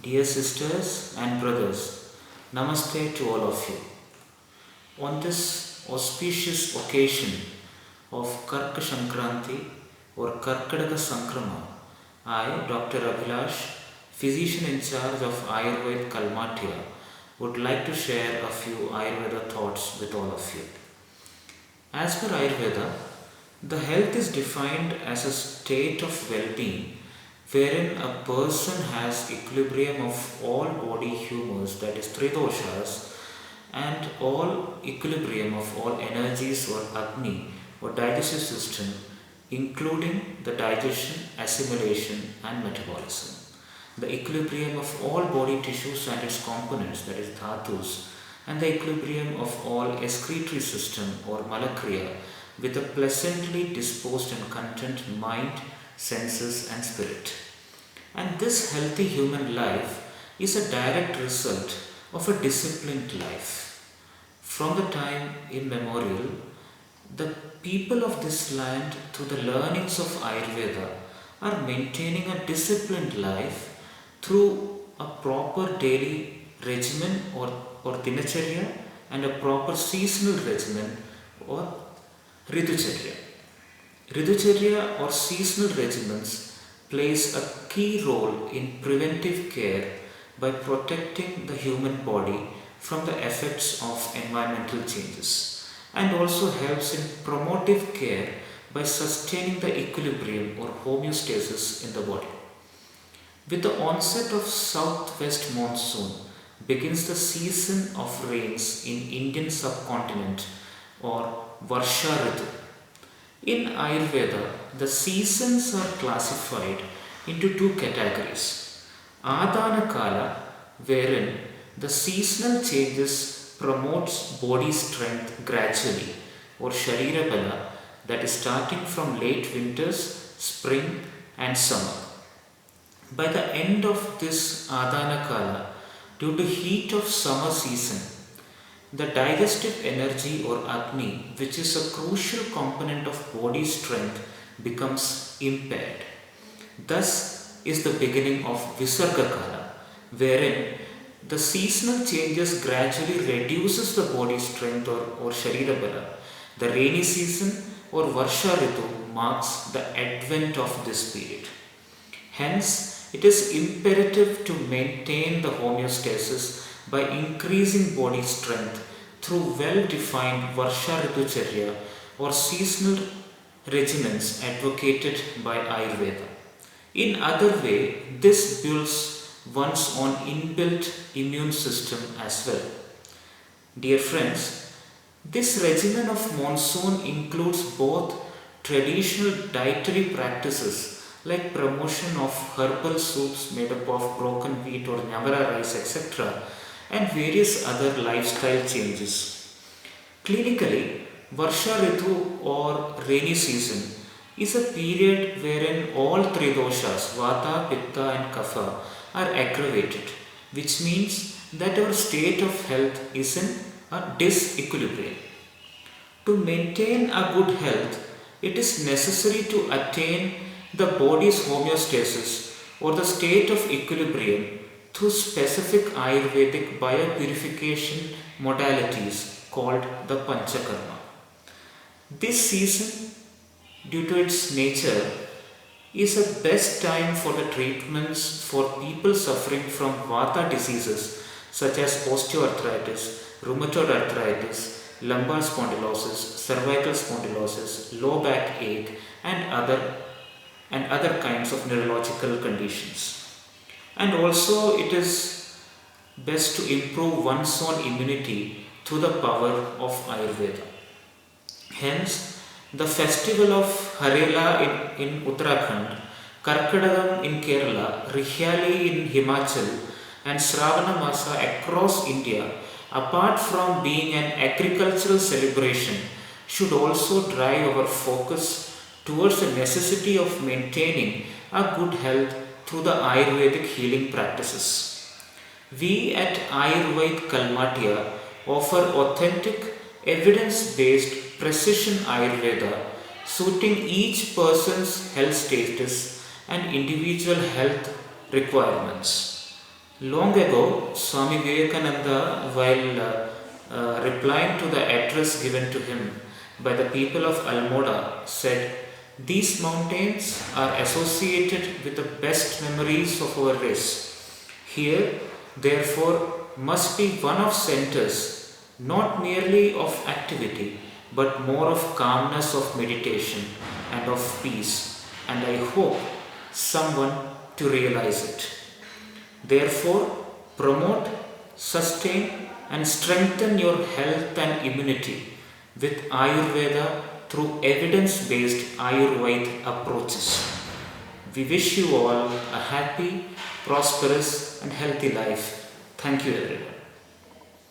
Dear sisters and brothers, Namaste to all of you. On this auspicious occasion of Karka Sankranti or Karkadaga Sankrama, I, Dr. Abhilash, physician in charge of Ayurveda Kalmatia, would like to share a few Ayurveda thoughts with all of you. As per Ayurveda, the health is defined as a state of well-being wherein a person has equilibrium of all body humors, that is three doshas, and all equilibrium of all energies or agni or digestive system, including the digestion, assimilation, and metabolism. The equilibrium of all body tissues and its components, that is dhatus, and the equilibrium of all excretory system or malakriya with a pleasantly disposed and content mind, senses, and spirit. And this healthy human life is a direct result of a disciplined life. From the time immemorial, the people of this land, through the learnings of Ayurveda, are maintaining a disciplined life through a proper daily regimen or dinacharya and a proper seasonal regimen or Ritucharya. Ritucharya or seasonal regimens plays a key role in preventive care by protecting the human body from the effects of environmental changes and also helps in promotive care by sustaining the equilibrium or homeostasis in the body. With the onset of southwest monsoon begins the season of rains in Indian subcontinent or Varsha Ritu. In Ayurveda, the seasons are classified into two categories. Adana Kala, wherein the seasonal changes promotes body strength gradually, or Sharira Bala, that is starting from late winters, spring and summer. By the end of this Adana Kala, due to heat of summer season, the digestive energy or Agni, which is a crucial component of body strength, becomes impaired. Thus is the beginning of Visarga Kala, wherein the seasonal changes gradually reduces the body strength or Sharira Bala. The rainy season or Varsha Ritu marks the advent of this period. Hence, it is imperative to maintain the homeostasis by increasing body strength through well-defined Varsha Ritucharya or seasonal regimens advocated by Ayurveda. In other way, this builds one's own inbuilt immune system as well. Dear friends, this regimen of monsoon includes both traditional dietary practices like promotion of herbal soups made up of broken wheat or nyavara rice, etc., and various other lifestyle changes. Clinically, Varsha Ritu or rainy season is a period wherein all three doshas, Vata, Pitta and Kapha, are aggravated, which means that our state of health is in a disequilibrium. To maintain a good health, it is necessary to attain the body's homeostasis or the state of equilibrium through specific Ayurvedic biopurification modalities called the Panchakarma. This season, due to its nature, is a best time for the treatments for people suffering from Vata diseases such as osteoarthritis, rheumatoid arthritis, lumbar spondylosis, cervical spondylosis, low back ache, and other kinds of neurological conditions. And also, it is best to improve one's own immunity through the power of Ayurveda. Hence, the festival of Harela in Uttarakhand, Karkadagam in Kerala, Rihyali in Himachal, and Sravana Masa across India, apart from being an agricultural celebration, should also drive our focus towards the necessity of maintaining a good health through the Ayurvedic healing practices. We at Ayurveda Kalmatia offer authentic, evidence-based precision Ayurveda suiting each person's health status and individual health requirements. Long ago, Swami Vivekananda, while replying to the address given to him by the people of Almora, said, "These mountains are associated with the best memories of our race. Here, therefore, must be one of centers, not merely of activity, but more of calmness of meditation and of peace, and I hope someone to realize it. Therefore, promote, sustain, and strengthen your health and immunity with Ayurveda through evidence based Ayurveda approaches. We wish you all a happy, prosperous, and healthy life. Thank you, everyone.